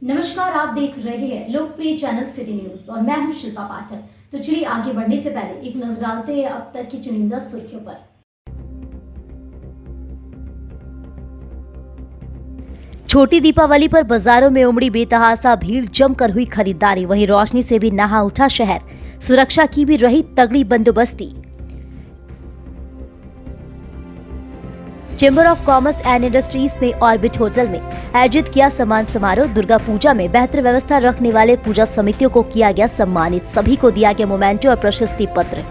नमस्कार, आप देख रहे हैं लोकप्रिय चैनल सिटी न्यूज और मैं हूं शिल्पा पाठक। तो चलिए आगे बढ़ने से पहले एक नजर डालते हैं अब तक की चुनिंदा सुर्खियों पर। छोटी दीपावली पर बाजारों में उमड़ी बेतहासा भीड़, जमकर हुई खरीदारी। वहीं रोशनी से भी नहा उठा शहर, सुरक्षा की भी रही तगड़ी बंदोबस्ती। Chamber of commerce and industries ने ऑर्बिट होटल में आयोजित किया सम्मान समारोह। दुर्गा पूजा में बेहतर व्यवस्था रखने वाले पूजा समितियों को किया गया सम्मानित। सभी को दिया गया मोमेंटो और प्रशस्ति पत्र।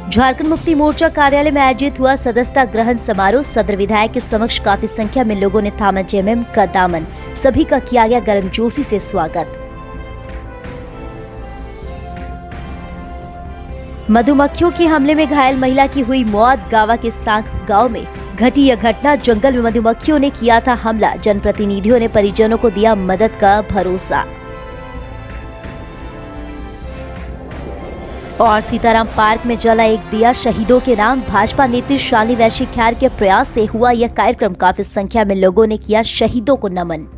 झारखंड मुक्ति मोर्चा कार्यालय में आयोजित हुआ सदस्यता ग्रहण समारोह। सदर विधायक के समक्ष काफी संख्या में लोगों ने थामा जेएमएम का दामन। सभी का किया गया गर्मजोशी से स्वागत। मधुमक्खियों के हमले में घायल महिला की हुई मौत। गावा के सांख गांव में घटी यह घटना। जंगल में मधुमक्खियों ने किया था हमला। जनप्रतिनिधियों ने परिजनों को दिया मदद का भरोसा। और सीताराम पार्क में जला एक दिया शहीदों के नाम। भाजपा नेत्री शालिनी वैश्य ख्यार के प्रयास से हुआ यह कार्यक्रम। काफी संख्या में लोगों ने किया शहीदों को नमन।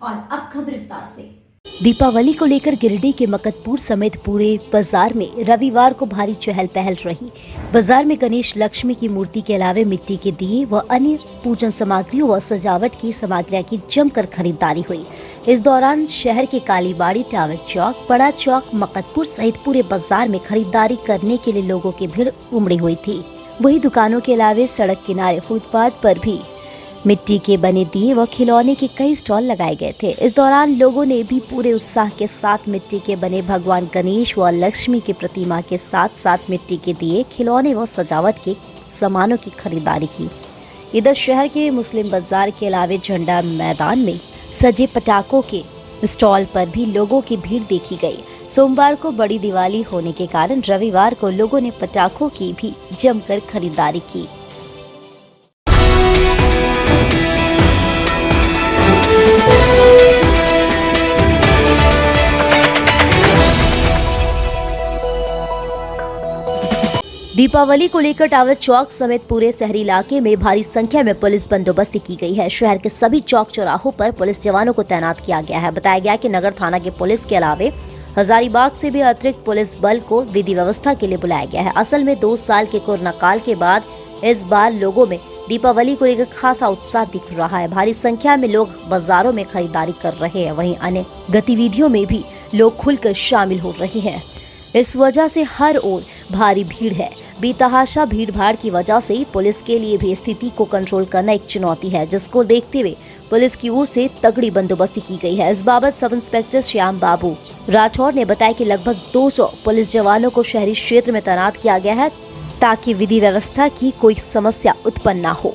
और अब खबर विस्तार से। दीपावली को लेकर गिरिडीह के मकतपुर समेत पूरे बाजार में रविवार को भारी चहल पहल रही। बाजार में गणेश लक्ष्मी की मूर्ति के अलावे मिट्टी के दिए व अन्य पूजन सामग्रियों व सजावट की सामग्रियों की जमकर खरीदारी हुई। इस दौरान शहर के कालीबाड़ी, टावर चौक, बड़ा चौक, मकतपुर सहित पूरे बाजार में खरीदारी करने के लिए लोगों की भीड़ उमड़ी हुई थी। वही दुकानों के अलावे सड़क किनारे फुटपाथ पर भी मिट्टी के बने दिए व खिलौने के कई स्टॉल लगाए गए थे। इस दौरान लोगों ने भी पूरे उत्साह के साथ मिट्टी के बने भगवान गणेश व लक्ष्मी की प्रतिमा के साथ साथ मिट्टी के दिए, खिलौने व सजावट के सामानों की खरीदारी की। इधर शहर के मुस्लिम बाजार के अलावे झंडा मैदान में सजे पटाखों के स्टॉल पर भी लोगों की भीड़ देखी गई। सोमवार को बड़ी दिवाली होने के कारण रविवार को लोगों ने पटाखों की भी जमकर खरीदारी की। दीपावली को लेकर टावर चौक समेत पूरे शहरी इलाके में भारी संख्या में पुलिस बंदोबस्ती की गई है। शहर के सभी चौक चौराहों पर पुलिस जवानों को तैनात किया गया है। बताया गया कि नगर थाना के पुलिस के अलावे हजारीबाग से भी अतिरिक्त पुलिस बल को विधि व्यवस्था के लिए बुलाया गया है। असल में 2 साल के कोरोना काल के बाद इस बार लोगों में दीपावली को लेकर खासा उत्साह दिख रहा है। भारी संख्या में लोग बाजारों में खरीदारी कर रहे हैं, वहीं अन्य गतिविधियों में भी लोग खुलकर शामिल हो रहे हैं। इस वजह से हर ओर भारी भीड़ है। बेतहाशा भीड़ भाड़ की वजह से पुलिस के लिए भी स्थिति को कंट्रोल करना एक चुनौती है, जिसको देखते हुए पुलिस की ओर से तगड़ी बंदोबस्ती की गई है। इस बाबत सब इंस्पेक्टर श्याम बाबू राठौर ने बताया कि लगभग 200 पुलिस जवानों को शहरी क्षेत्र में तैनात किया गया है ताकि विधि व्यवस्था की कोई समस्या उत्पन्न न हो।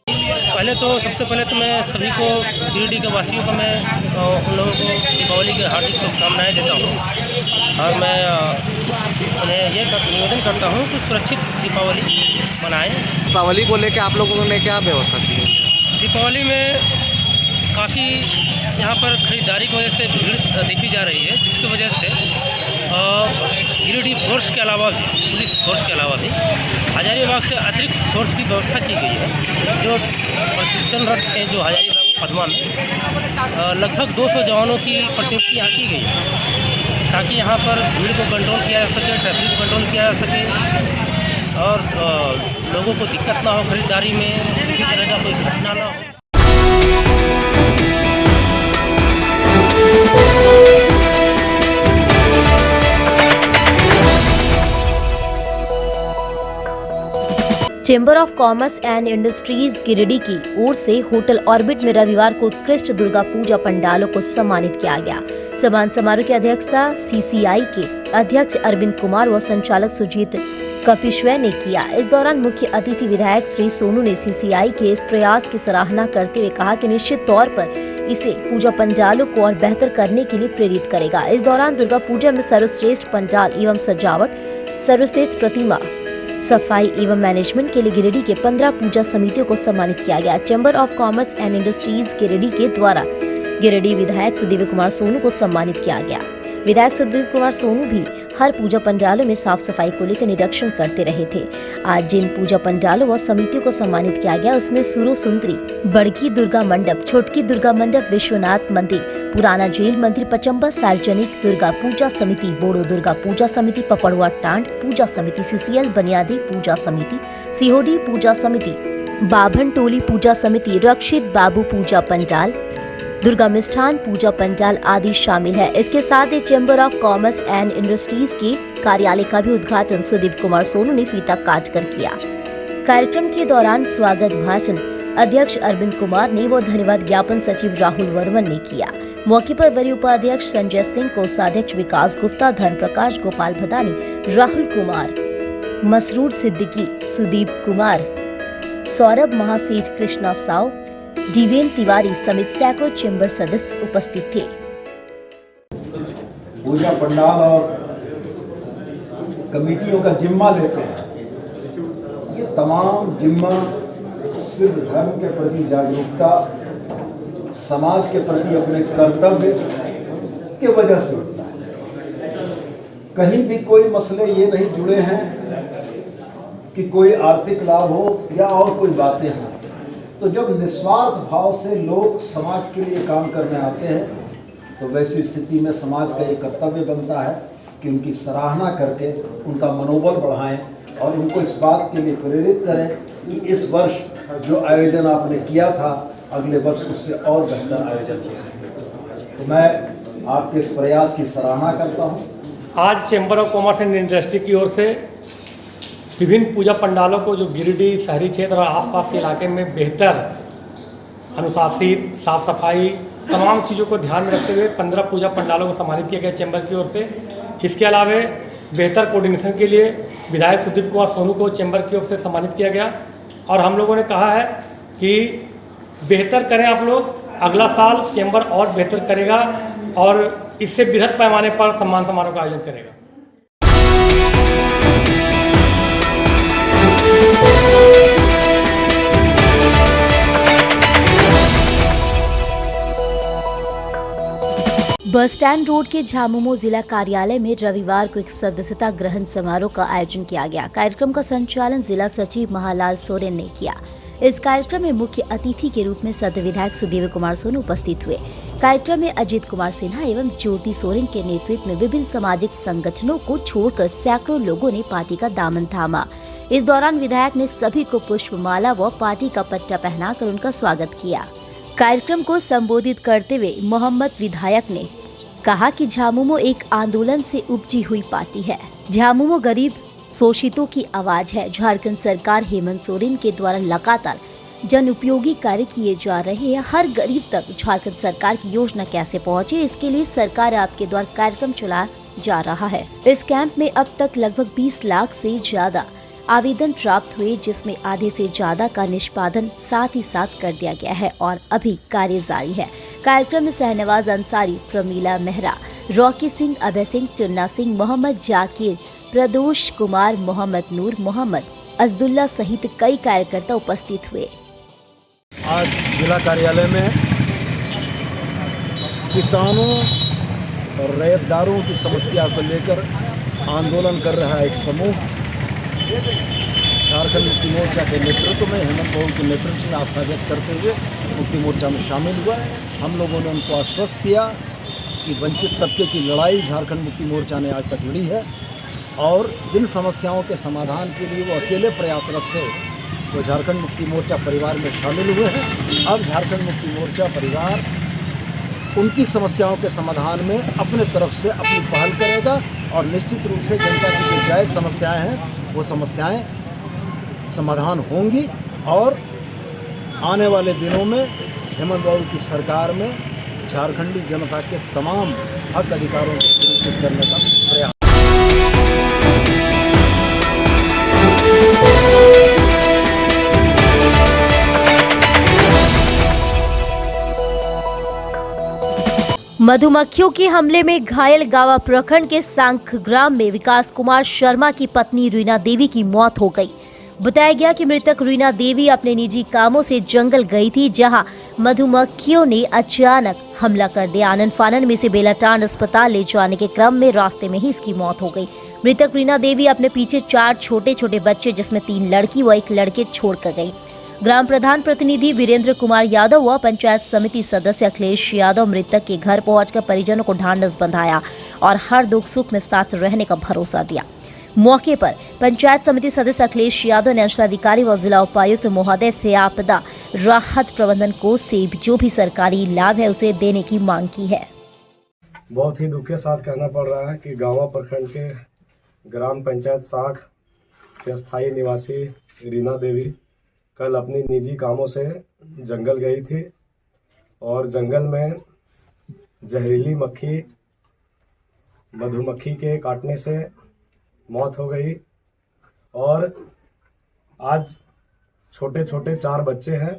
सबसे पहले तो मैं सभी को गिरिडीह के वासियों को मैं उन लोगों को दीपावली की हार्दिक शुभकामनाएं देता हूं और मैं उन्हें ये निवेदन करता हूं कि सुरक्षित दीपावली मनाएं। दीपावली को लेकर आप लोगों ने क्या व्यवस्था की है? दीपावली में काफ़ी यहाँ पर खरीदारी की वजह से भीड़ देखी जा रही है, जिसकी वजह से गिरिडीह फोर्स के अलावा भी, पुलिस फोर्स के अलावा भी हजारीबाग से अतिरिक्त फोर्स की व्यवस्था की गई है, जो प्रशिक्षणरत है जो हजारीबाग पदमा में लगभग 200 जवानों की प्रतिनियुक्ति यहाँ की गई है ताकि यहाँ पर भीड़ को कंट्रोल किया जा सके, ट्रैफिक को कंट्रोल किया जा सके और लोगों को दिक्कत ना हो खरीदारी में, किसी तरह का कोई घटना ना हो। Chamber of commerce and industries Giridih की ओर से होटल ऑर्बिट में रविवार को उत्कृष्ट दुर्गा पूजा पंडालों को सम्मानित किया गया। सम्मान समारोह की अध्यक्षता सीसीआई के अध्यक्ष अरविंद कुमार व संचालक सुजीत कपिश्वय ने किया। इस दौरान मुख्य अतिथि विधायक श्री सोनू ने सीसीआई के इस प्रयास की सराहना करते हुए कहा कि निश्चित तौर पर इसे पूजा पंडालों को और बेहतर करने के लिए प्रेरित करेगा। इस दौरान दुर्गा पूजा में सर्वश्रेष्ठ पंडाल एवं सजावट, सर्वश्रेष्ठ प्रतिमा, सफाई एवं मैनेजमेंट के लिए गिरिडीह के 15 पूजा समितियों को सम्मानित किया गया। Chamber of commerce and industries Giridih के द्वारा गिरिडीह विधायक सुदीव्य कुमार सोनू को सम्मानित किया गया। विधायक सुदीव्य कुमार सोनू भी हर पूजा पंडालों में साफ सफाई को लेकर निरीक्षण करते रहे थे। आज जिन पूजा पंडालों व समितियों को सम्मानित किया गया उसमें सुरो सुंदरी, बड़की दुर्गा मंडप, छोटकी दुर्गा मंडप, विश्वनाथ मंदिर, पुराना जेल मंदिर, पचम्बा सार्वजनिक दुर्गा पूजा समिति, बोड़ो दुर्गा पूजा समिति, पपड़ुआ टांड पूजा समिति, सीसीएल बनियादी पूजा समिति, सिहोडी पूजा समिति, बाभन टोली पूजा समिति, रक्षित बाबू पूजा पंडाल, दुर्गा मिष्ठान पूजा पंडाल आदि शामिल है। इसके साथ ही chamber of commerce and industries के कार्यालय का भी उद्घाटन सुदीप कुमार सोनू ने फीता काट कर किया। कार्यक्रम के दौरान स्वागत भाषण अध्यक्ष अरविंद कुमार ने व धन्यवाद ज्ञापन सचिव राहुल वर्मन ने किया। मौके पर वरीय उपाध्यक्ष संजय सिंह, कोषाध्यक्ष विकास गुप्ता, धर्म प्रकाश, गोपाल भदानी, राहुल कुमार, मसरूर सिद्दीकी, सुदीप कुमार, सौरभ महासेठ, कृष्णा साव, डीवेन तिवारी समेत सैकड़ों चैम्बर सदस्य उपस्थित थे। पूजा पंडाल और कमेटियों का जिम्मा लेते हैं, ये तमाम जिम्मा सिर्फ धर्म के प्रति जागरूकता, समाज के प्रति अपने कर्तव्य के वजह से होता है। कहीं भी कोई मसले ये नहीं जुड़े हैं कि कोई आर्थिक लाभ हो या और कोई बातें हों। तो जब निस्वार्थ भाव से लोग समाज के लिए काम करने आते हैं तो वैसी स्थिति में समाज का ये कर्तव्य बनता है कि उनकी सराहना करके उनका मनोबल बढ़ाएं और उनको इस बात के लिए प्रेरित करें कि इस वर्ष जो आयोजन आपने किया था अगले वर्ष उससे और बेहतर आयोजन हो सके। तो मैं आपके इस प्रयास की सराहना करता हूँ। आज chamber of commerce and industry की ओर से विभिन्न पूजा पंडालों को जो गिरिडीह शहरी क्षेत्र और आसपास के इलाके में बेहतर अनुशासित, साफ सफाई, तमाम चीज़ों को ध्यान में रखते हुए 15 पूजा पंडालों को सम्मानित किया गया चैम्बर की ओर से। इसके अलावा बेहतर कोऑर्डिनेशन के लिए विधायक सुदीप कुमार सोनू को चैम्बर की ओर से सम्मानित किया गया और हम लोगों ने कहा है कि बेहतर करें आप लोग, अगला साल चैम्बर और बेहतर करेगा और इससे बृहद पैमाने पर सम्मान समारोह का आयोजन करेगा। बस स्टैंड रोड के झामुमो जिला कार्यालय में रविवार को एक सदस्यता ग्रहण समारोह का आयोजन किया गया। कार्यक्रम का संचालन जिला सचिव महालाल सोरेन ने किया। इस कार्यक्रम में मुख्य अतिथि के रूप में सदस्य विधायक सुदीप कुमार सोनू उपस्थित हुए। कार्यक्रम में अजित कुमार सिन्हा एवं ज्योति सोरेन के नेतृत्व में विभिन्न सामाजिक संगठनों को छोड़कर सैकड़ों लोगों ने पार्टी का दामन थामा। इस दौरान विधायक ने सभी को पुष्पमाला व पार्टी का पट्टा पहनाकर उनका स्वागत किया। कार्यक्रम को संबोधित करते हुए मोहम्मद विधायक ने कहा कि झामुमो एक आंदोलन से उपजी हुई पार्टी है। झामुमो गरीब शोषितों की आवाज है। झारखंड सरकार हेमंत सोरेन के द्वारा लगातार जन उपयोगी कार्य किए जा रहे हैं। हर गरीब तक झारखंड सरकार की योजना कैसे पहुंचे, इसके लिए सरकार आपके द्वारा कार्यक्रम चलाया जा रहा है। इस कैंप में अब तक लगभग 20 लाख से ज्यादा आवेदन प्राप्त हुए, जिसमें आधे से ज्यादा का निष्पादन साथ ही साथ कर दिया गया है और अभी कार्य जारी है। कार्यक्रम में शहनवाज अंसारी, प्रमीला मेहरा, रॉकी सिंह, अभय सिंह, टुन्ना सिंह, मोहम्मद जाकिर, प्रदोष कुमार, मोहम्मद नूर, मोहम्मद अजदुल्ला सहित कई कार्यकर्ता उपस्थित हुए। आज जिला कार्यालय में किसानों और रैयतदारों की समस्या को लेकर आंदोलन कर रहा एक समूह झारखंड मुक्ति मोर्चा के नेतृत्व में हेमंत बाबू के नेतृत्व में आस्था व्यक्त करते हुए मुक्ति मोर्चा में शामिल हुआ। हम लोगों ने उनको आश्वस्त किया कि वंचित तबके की लड़ाई झारखंड मुक्ति मोर्चा ने आज तक लड़ी है और जिन समस्याओं के समाधान के लिए वो अकेले प्रयासरत थे वो झारखंड मुक्ति मोर्चा परिवार में शामिल हुए हैं। अब झारखंड मुक्ति मोर्चा परिवार उनकी समस्याओं के समाधान में अपने तरफ से अपनी पहल करेगा और निश्चित रूप से जनता की जो जायज़ समस्याएं हैं वो समस्याएं समाधान होंगी और आने वाले दिनों में हेमंत बाबू की सरकार में झारखंडी जनता के तमाम हक अधिकारों को सुनिश्चित करने का प्रयास। मधुमक्खियों के हमले में घायल गावा प्रखंड के सांख ग्राम में विकास कुमार शर्मा की पत्नी रीना देवी की मौत हो गई। बताया गया कि मृतक रीना देवी अपने निजी कामों से जंगल गई थी, जहां मधुमक्खियों ने अचानक हमला कर दिया। आनन फानन में से बेलाटांड अस्पताल ले जाने के क्रम में रास्ते में ही इसकी मौत हो गई। मृतक रीना देवी अपने पीछे 4 छोटे छोटे बच्चे, जिसमें 3 लड़की व 1 लड़के, छोड़कर गई। ग्राम प्रधान प्रतिनिधि वीरेंद्र कुमार यादव व पंचायत समिति सदस्य अखिलेश यादव मृतक के घर पहुंचकर परिजनों को ढांढस बंधाया और हर दुख सुख में साथ रहने का भरोसा दिया। मौके पर पंचायत समिति सदस्य अखिलेश यादव ने अंचलाधिकारी व जिला उपायुक्त महोदय से आपदा राहत प्रबंधन कोष से जो भी सरकारी लाभ है उसे देने की मांग की है। बहुत ही दुख के साथ कहना पड़ रहा है कि गांवा प्रखंड के ग्राम पंचायत साख के स्थायी निवासी रीना देवी कल अपनी निजी कामों से जंगल गई थी और जंगल में जहरीली मक्खी मधुमक्खी के काटने से मौत हो गई। और आज छोटे छोटे 4 बच्चे हैं।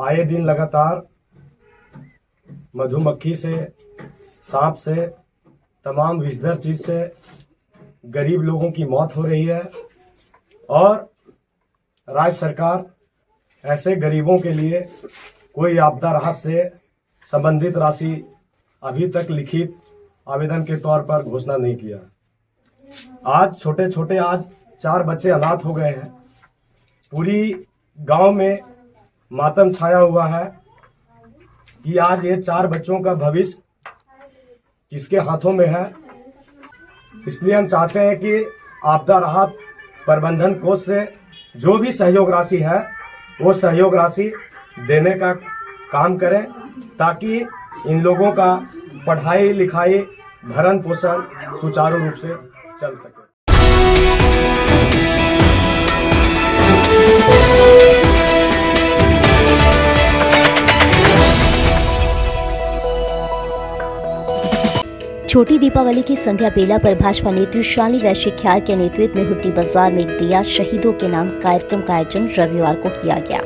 आए दिन लगातार मधुमक्खी से, सांप से, तमाम विषधर चीज से गरीब लोगों की मौत हो रही है और राज्य सरकार ऐसे गरीबों के लिए कोई आपदा राहत से संबंधित राशि अभी तक लिखित आवेदन के तौर पर घोषणा नहीं किया। आज छोटे 4 बच्चे अनाथ हो गए हैं। पूरी गांव में मातम छाया हुआ है कि आज ये 4 बच्चों का भविष्य किसके हाथों में है। इसलिए हम चाहते हैं कि आपदा राहत प्रबंधन कोष से जो भी सहयोग राशि है वो सहयोग राशि देने का काम करें ताकि इन लोगों का पढ़ाई लिखाई भरण पोषण सुचारू रूप से चल सके। छोटी दीपावली की संध्या बेला पर भाजपा नेत्री शालिनी वैश्य ख्याल के नेतृत्व में हुट्टी बाजार में एक दिया शहीदों के नाम कार्यक्रम का आयोजन रविवार को किया गया।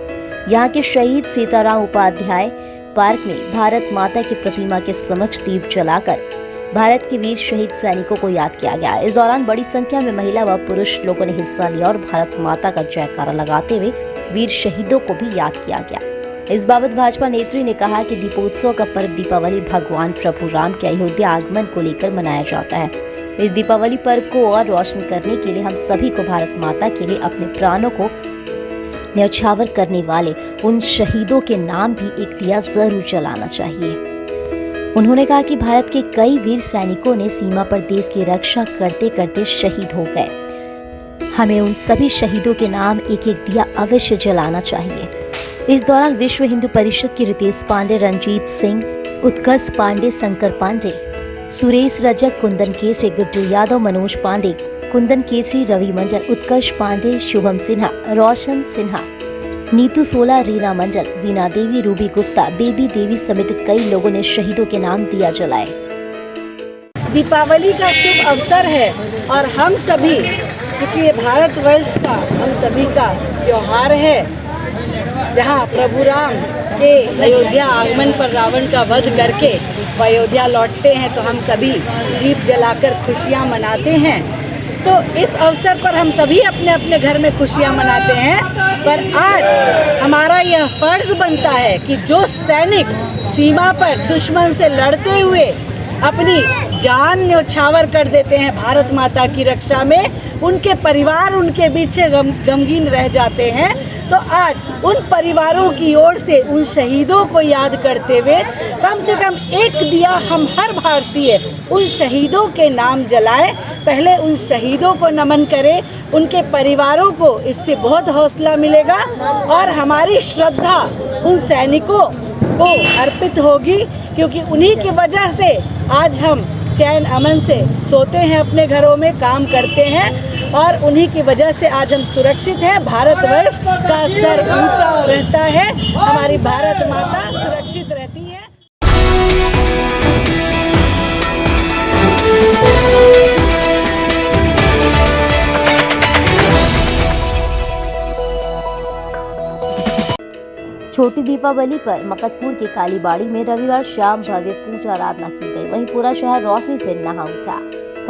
यहाँ के शहीद सीताराम उपाध्याय पार्क में भारत माता की प्रतिमा के समक्ष दीप जलाकर भारत के वीर शहीद सैनिकों को याद किया गया। इस दौरान बड़ी संख्या में महिला व पुरुष लोगों ने हिस्सा लिया और भारत माता का जयकारा लगाते हुए वीर शहीदों को भी याद किया गया। इस बाबत भाजपा नेत्री ने कहा कि दीपोत्सव का पर्व दीपावली भगवान प्रभु राम के अयोध्या आगमन को लेकर मनाया जाता है। इस दीपावली पर्व को और रोशन करने के लिए हम सभी को भारत माता के लिए अपने प्राणों को न्यौछावर करने वाले उन शहीदों के नाम भी एक दिया जरूर जलाना चाहिए। उन्होंने कहा कि भारत के कई वीर सैनिकों ने सीमा पर देश की रक्षा करते करते शहीद हो गए। हमें उन सभी शहीदों के नाम एक एक दिया अवश्य जलाना चाहिए। इस दौरान विश्व हिंदू परिषद की रितेश पांडे, रंजीत सिंह, उत्कर्ष पांडे, शंकर पांडे, सुरेश रजक, कुंदन केसरी, गुड्डू यादव, मनोज पांडे, कुंदन केसरी, रवि मंडल, उत्कर्ष पांडे, शुभम सिन्हा, रोशन सिन्हा, नीतू सोला, रीना मंडल, वीना देवी, रूबी गुप्ता, बेबी देवी समेत कई लोगों ने शहीदों के नाम दिया जलाए। दीपावली का शुभ अवसर है और हम सभी, क्योंकि ये भारतवर्ष का हम सभी का त्योहार है, जहाँ प्रभु राम के अयोध्या आगमन पर रावण का वध करके वो अयोध्या लौटते हैं, तो हम सभी दीप जलाकर खुशियाँ मनाते हैं। तो इस अवसर पर हम सभी अपने अपने घर में खुशियाँ मनाते हैं, पर आज हमारा यह फर्ज बनता है कि जो सैनिक सीमा पर दुश्मन से लड़ते हुए अपनी जान न्यौछावर कर देते हैं भारत माता की रक्षा में, उनके परिवार उनके पीछे गमगीन रह जाते हैं। तो आज उन परिवारों की ओर से उन शहीदों को याद करते हुए कम से कम एक दिया हम हर भारतीय उन शहीदों के नाम जलाएं। पहले उन शहीदों को नमन करें, उनके परिवारों को इससे बहुत हौसला मिलेगा और हमारी श्रद्धा उन सैनिकों को अर्पित होगी, क्योंकि उन्हीं की वजह से आज हम चैन अमन से सोते हैं, अपने घरों में काम करते हैं और उन्हीं की वजह से आज हम सुरक्षित हैं। भारतवर्ष का सर ऊंचा रहता है, हमारी भारत माता सुरक्षित रहती है। छोटी दीपावली पर मकतपुर के कालीबाड़ी में रविवार शाम भव्य पूजा आराधना की गई। वहीं पूरा शहर रोशनी से नहा उठा।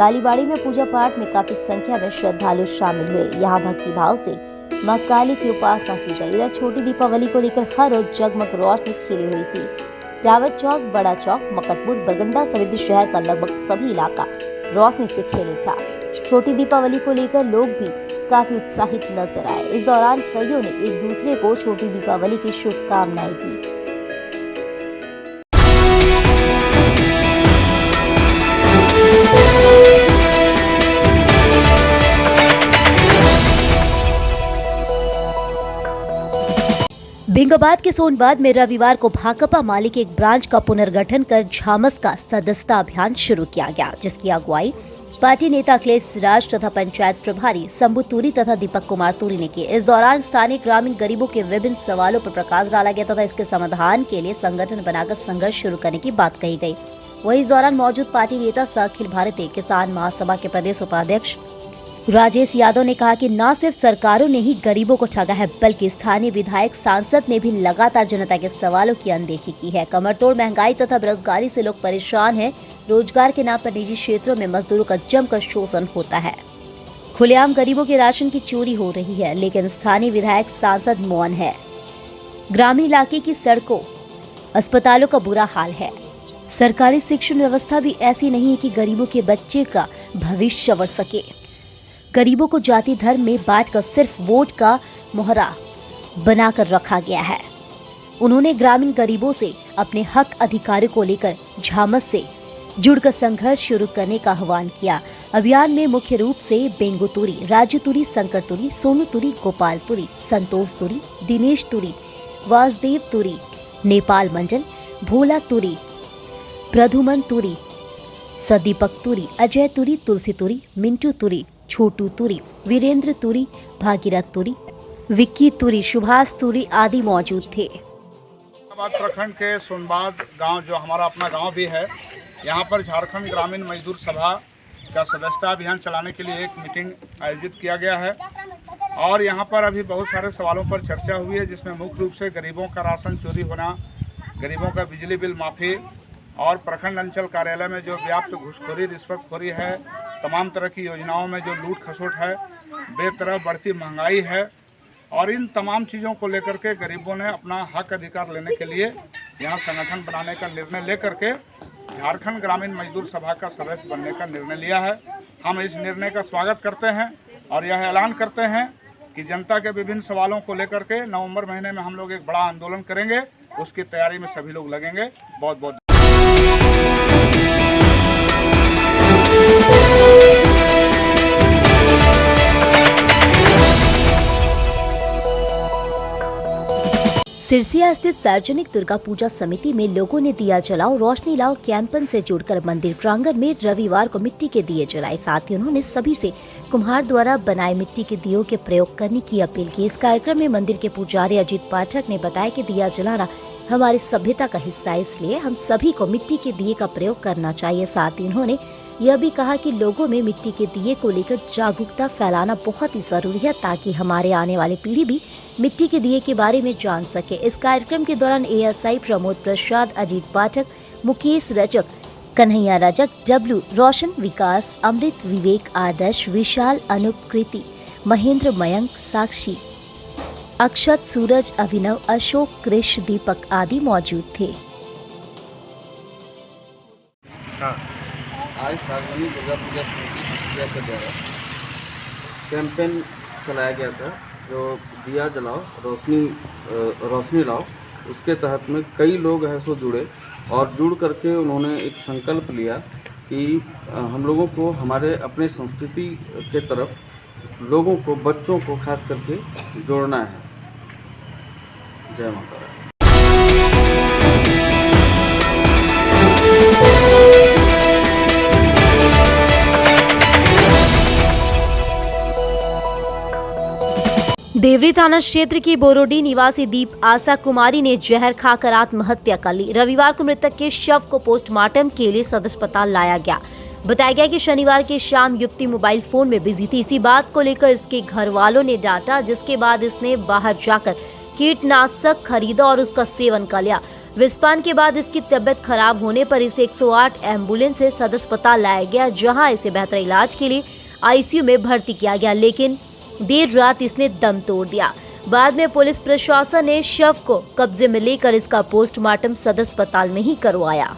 कालीबाड़ी में पूजा पाठ में काफी संख्या में श्रद्धालु शामिल हुए। यहाँ भक्ति भाव से मां काली की उपासना की गई। इधर छोटी दीपावली को लेकर हर रोज जगमग रोशनी खिली हुई थी। जावद चौक, बड़ा चौक, मकतपुर, बरगंडा समेत शहर का लगभग सभी इलाका रोशनी से खिल उठा। छोटी दीपावली को लेकर लोग भी काफी उत्साहित नजर आए। इस दौरान कईयों ने एक दूसरे को छोटी दीपावली की शुभकामनाएं दी। बेंगाबाद के सोनबाद में रविवार को भाकपा माले के एक ब्रांच का पुनर्गठन कर झामस का सदस्यता अभियान शुरू किया गया, जिसकी अगुवाई पार्टी नेता अखिलेश राज तथा पंचायत प्रभारी शंभू तूरी तथा दीपक कुमार तूरी ने की। इस दौरान स्थानीय ग्रामीण गरीबों के विभिन्न सवालों पर प्रकाश डाला गया तथा इसके समाधान के लिए संगठन बनाकर संघर्ष शुरू करने की बात कही गई। वहीं इस दौरान मौजूद पार्टी नेता सह अखिल भारतीय किसान महासभा के प्रदेश उपाध्यक्ष राजेश यादव ने कहा कि न सिर्फ सरकारों ने ही गरीबों को ठगा है, बल्कि स्थानीय विधायक सांसद ने भी लगातार जनता के सवालों की अनदेखी की है। कमरतोड़ महंगाई तथा बेरोजगारी से लोग परेशान हैं। रोजगार के नाम पर निजी क्षेत्रों में मजदूरों का जमकर शोषण होता है। खुलेआम गरीबों के राशन की चोरी हो रही है, लेकिन स्थानीय विधायक सांसद मौन है। ग्रामीण इलाके की सड़कों, अस्पतालों का बुरा हाल है। सरकारी शिक्षण व्यवस्था भी ऐसी नहीं है कि गरीबों के बच्चे का भविष्य संवर सके। गरीबों को जाति धर्म में बांटकर सिर्फ वोट का मोहरा बनाकर रखा गया है। उन्होंने ग्रामीण गरीबों से अपने हक अधिकारों को लेकर झामस से जुड़कर संघर्ष शुरू करने का आह्वान किया। अभियान में मुख्य रूप से बेंगू तूरी, राजू तूरी, शंकर तूरी, सोनू तूरी, गोपाल तूरी, संतोष तूरी, दिनेश तूरी, वासुदेव तूरी, नेपाल मंडल, भोला तूरी, प्रधुमन तूरी, सदीपक तूरी, अजय तूरी, तुलसी तूरी, मिंटू तूरी, छोटू तूरी, वीरेंद्र तूरी, भागीरथ तूरी, विक्की तूरी, सुभाष तूरी आदि मौजूद थे। प्रखंड के सोनबाद गांव, जो हमारा अपना गांव भी है, यहां पर झारखंड ग्रामीण मजदूर सभा का सदस्यता अभियान चलाने के लिए एक मीटिंग आयोजित किया गया है और यहां पर अभी बहुत सारे सवालों पर चर्चा हुई है, जिसमें मुख्य रूप से गरीबों का राशन चोरी होना, गरीबों का बिजली बिल माफ़ी और प्रखंड अंचल कार्यालय में जो व्याप्त घूसखोरी, रिश्वतखोरी है, तमाम तरह की योजनाओं में जो लूट खसोट है, बेतरफ बढ़ती महंगाई है और इन तमाम चीज़ों को लेकर के गरीबों ने अपना हक अधिकार लेने के लिए यहाँ संगठन बनाने का निर्णय लेकर के झारखंड ग्रामीण मजदूर सभा का सदस्य बनने का निर्णय लिया है। हम इस निर्णय का स्वागत करते हैं और यह ऐलान करते हैं कि जनता के विभिन्न सवालों को लेकर के नवंबर महीने में हम लोग एक बड़ा आंदोलन करेंगे। उसकी तैयारी में सभी लोग लगेंगे। बहुत बहुत सिरसिया स्थित सार्वजनिक दुर्गा पूजा समिति में लोगों ने दिया जलाओ रोशनी लाओ कैंपेन से जुड़कर मंदिर प्रांगण में रविवार को मिट्टी के दिए जलाए। साथ ही उन्होंने सभी से कुम्हार द्वारा बनाए मिट्टी के दियों के प्रयोग करने की अपील की। इस कार्यक्रम में मंदिर के पुजारी अजीत पाठक ने बताया कि दिया जलाना हमारी सभ्यता का हिस्सा है, इसलिए हम सभी को मिट्टी के दिए का प्रयोग करना चाहिए। साथ ही उन्होंने यह भी कहा कि लोगों में मिट्टी के दिए को लेकर जागरूकता फैलाना बहुत ही जरूरी है, ताकि हमारे आने वाली पीढ़ी भी मिट्टी के दिए के बारे में जान सके। इस कार्यक्रम के दौरान एएसआई प्रमोद प्रसाद, अजीत पाठक, मुकेश रजक, कन्हैया रजक, डब्लू, रोशन, विकास, अमृत, विवेक, आदर्श, विशाल, अनुप, कृति, महेंद्र, मयंक, साक्षी, अक्षत, सूरज, अभिनव, अशोक, कृष, दीपक आदि मौजूद थे। आज सार्वजनिक दुर्गा पूजा समिति सिरसिया के द्वारा कैंपेन चलाया गया था, जो दिया जलाओ रोशनी लाओ। उसके तहत में कई लोग हैं सो जुड़े और जुड़ करके उन्होंने एक संकल्प लिया कि हम लोगों को हमारे अपने संस्कृति के तरफ लोगों को, बच्चों को खास करके जोड़ना है। जय माता दी। देवरी थाना क्षेत्र की बोरोडी निवासी दीप आशा कुमारी ने जहर खाकर आत्महत्या कर ली। रविवार को मृतक के शव को पोस्टमार्टम के लिए सदर अस्पताल लाया गया। बताया गया कि शनिवार की शाम युवती मोबाइल फोन में बिजी थी। इसी बात को लेकर इसके घर वालों ने डांटा, जिसके बाद इसने बाहर जाकर कीटनाशक खरीदा और उसका सेवन कर लिया। विस्फोट के बाद इसकी तबीयत खराब होने पर इसे 108 एम्बुलेंस से सदर अस्पताल लाया गया, जहां इसे बेहतर इलाज के लिए आईसीयू में भर्ती किया गया, लेकिन देर रात इसने दम तोड़ दिया। बाद में पुलिस प्रशासन ने शव को कब्जे में लेकर इसका पोस्टमार्टम सदर अस्पताल में ही करवाया।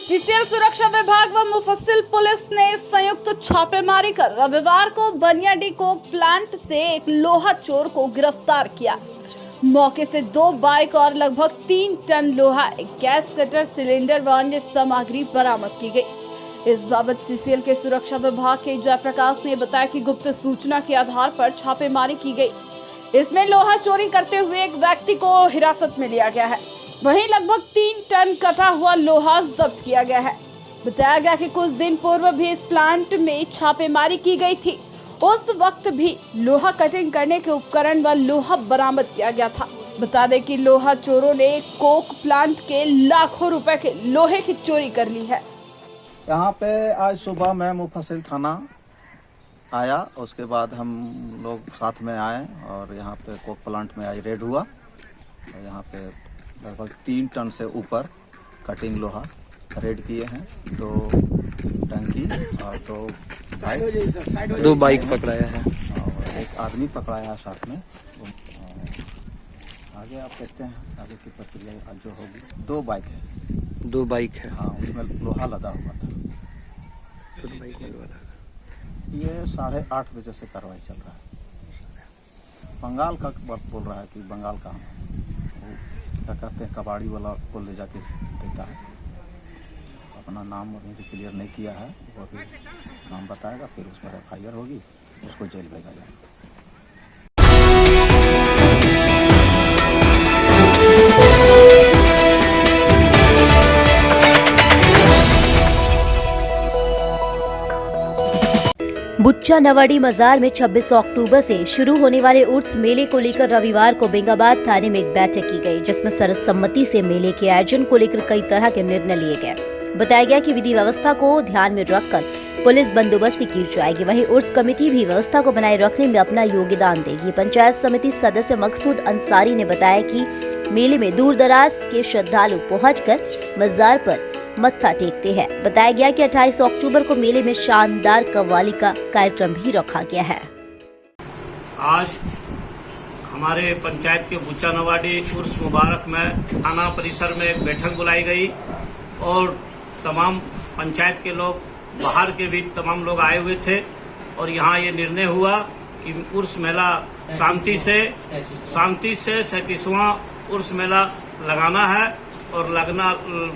सीसीएल सुरक्षा विभाग व मुफस्सिल पुलिस ने संयुक्त छापेमारी कर रविवार को बनियाडी कोक प्लांट से एक लोहा चोर को गिरफ्तार किया। मौके से 2 बाइक और लगभग 3 टन लोहा, एक गैस कटर, सिलेंडर व अन्य सामग्री बरामद की गई। इस बाबत सीसीएल के सुरक्षा विभाग के जयप्रकाश ने बताया कि गुप्त सूचना के आधार पर छापेमारी की गई। इसमें लोहा चोरी करते हुए एक व्यक्ति को हिरासत में लिया गया है। वहीं लगभग 3 टन कटा हुआ लोहा जब्त किया गया है। बताया गया कि कुछ दिन पूर्व भी इस प्लांट में छापेमारी की गई थी। उस वक्त भी लोहा कटिंग करने के उपकरण व लोहा बरामद किया गया था। बता दें कि लोहा चोरों ने कोक प्लांट के लाखों रुपए के लोहे की चोरी कर ली है। यहाँ पे आज सुबह मैं मुफस्सिल थाना आया, उसके बाद हम लोग साथ में आए और यहाँ पे कोक प्लांट में आज रेड हुआ। और यहाँ पे लगभग 3 टन से ऊपर कटिंग लोहा रेड किए हैं। 2 टंकी और 2 बाइक पकड़ाया है और एक आदमी पकड़ाया है साथ में। आगे आप देखते हैं आगे की प्रक्रिया जो होगी। 2 बाइक है। 2 बाइक है। हाँ, उसमें लोहा लदा हुआ था। ये 8:30 बजे से कार्रवाई चल रहा है। बंगाल का बोल रहा है कि बंगाल का क्या कहते हैं, कबाड़ी वाला को ले जाके देता है। अपना नाम अभी क्लियर नहीं किया है, वो भी नाम बताएगा, फिर उस पर FIR होगी, उसको जेल भेजा जाएगा। बुच्चा नवाड़ी मजार में 26 अक्टूबर से शुरू होने वाले उर्स मेले को लेकर रविवार को बेंगाबाद थाने में एक बैठक की गई, जिसमें सर्वसम्मति से मेले के आयोजन को लेकर कई तरह के निर्णय लिए गए। बताया गया कि विधि व्यवस्था को ध्यान में रखकर पुलिस बंदोबस्ती की जाएगी। वहीं उर्स कमेटी भी व्यवस्था को बनाए रखने में अपना योगदान देगी। पंचायत समिति सदस्य मकसूद अंसारी ने बताया कि मेले में दूर दराज के श्रद्धालु पहुंचकर मजार पर मत्था टेकते हैं। बताया गया कि 28 अक्टूबर को मेले में शानदार कव्वाली का कार्यक्रम भी रखा गया है। आज हमारे पंचायत के बुच्चा नवाड़ी उर्स मुबारक में थाना परिसर में एक बैठक बुलाई गई और तमाम पंचायत के लोग, बाहर के भी तमाम लोग आए हुए थे और यहाँ ये निर्णय हुआ कि उर्स मेला शांति से 37वां उर्स मेला लगाना है और लगना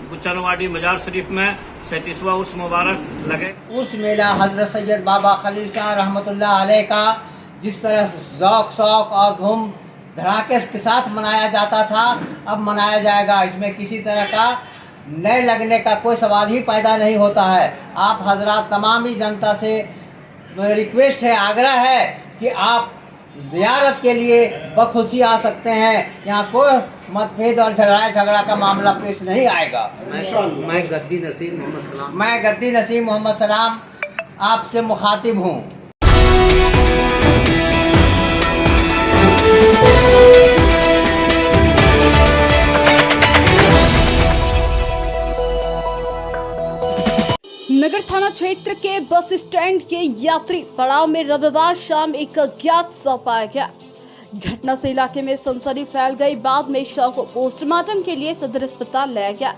बुच्चा नवाड़ी मजार शरीफ में 37वां उर्स मुबारक लगे। उर्स मेला हजरत सैयद बाबा खलील शाह रहमतुल्लाह अलैह का जिस तरह ज़ौक़ शौक़ और धूम धड़ाके के साथ मनाया जाता था, अब मनाया जाएगा। इसमें किसी तरह का नए लगने का कोई सवाल ही पैदा नहीं होता है। आप हजरात तमाम ही जनता से रिक्वेस्ट है, आग्रह है कि आप ज़ियारत के लिए बखुशी आ सकते हैं। यहाँ कोई मतभेद और झगड़ा का मामला पेश नहीं आएगा। मैं गद्दी नसीम मोहम्मद सलाम आपसे मुखातिब हूँ। नगर थाना क्षेत्र के बस स्टैंड के यात्री पड़ाव में रविवार शाम एक अज्ञात शव पाया गया। घटना से इलाके में सनसनी फैल गई। बाद में शव को पोस्टमार्टम के लिए सदर अस्पताल लाया गया।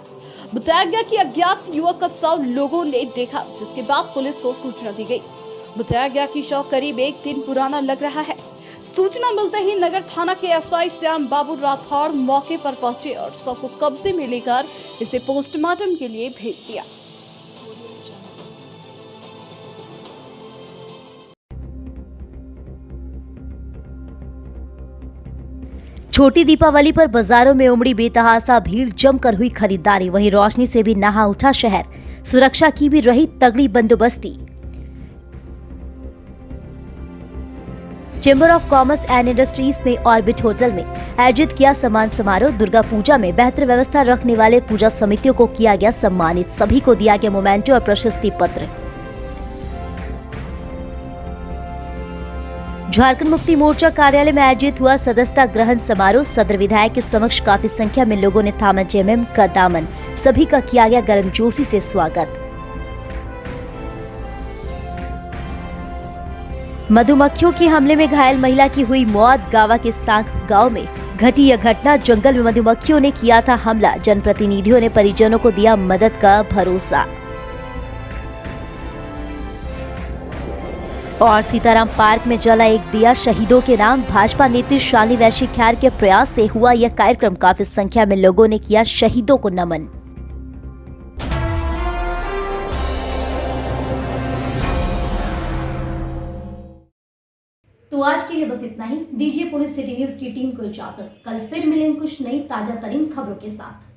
बताया गया कि अज्ञात युवक का शव लोगों ने देखा, जिसके बाद पुलिस को सूचना दी गई। बताया गया कि शव करीब 1 दिन पुराना लग रहा है। सूचना मिलते ही नगर थाना के एसआई श्याम बाबू राठौड़ मौके पर पहुंचे और शव को कब्जे में लेकर इसे पोस्टमार्टम के लिए भेज दिया। छोटी दीपावली पर बाजारों में उमड़ी बेतहासा भीड़, जमकर हुई खरीदारी। वहीं रोशनी से भी नहा उठा शहर, सुरक्षा की भी रही तगड़ी बंदोबस्ती। Chamber of commerce and industries ने ऑर्बिट होटल में आयोजित किया सम्मान समारोह। दुर्गा पूजा में बेहतर व्यवस्था रखने वाले पूजा समितियों को किया गया सम्मानित। सभी को दिया गया मोमेंटो और प्रशस्ति पत्र। झारखंड मुक्ति मोर्चा कार्यालय में आयोजित हुआ सदस्यता ग्रहण समारोह। सदर विधायक के समक्ष काफी संख्या में लोगों ने थामा जेएमएम का दामन। सभी का किया गया गर्मजोशी से स्वागत। मधुमक्खियों के हमले में घायल महिला की हुई मौत। गावा के सांख गांव में घटी यह घटना। जंगल में मधुमक्खियों ने किया था हमला। जनप्रतिनिधियों ने परिजनों को दिया मदद का भरोसा। और सीताराम पार्क में जला एक दिया शहीदों के नाम। भाजपा नेत्री शालिनी वैश्य ख्यार के प्रयास से हुआ यह कार्यक्रम। काफी संख्या में लोगों ने किया शहीदों को नमन। तो आज के लिए बस इतना ही। दीजिए पूरी सिटी न्यूज की टीम को इजाजत। कल फिर मिलेंगे कुछ नई ताजा तरीन खबरों के साथ।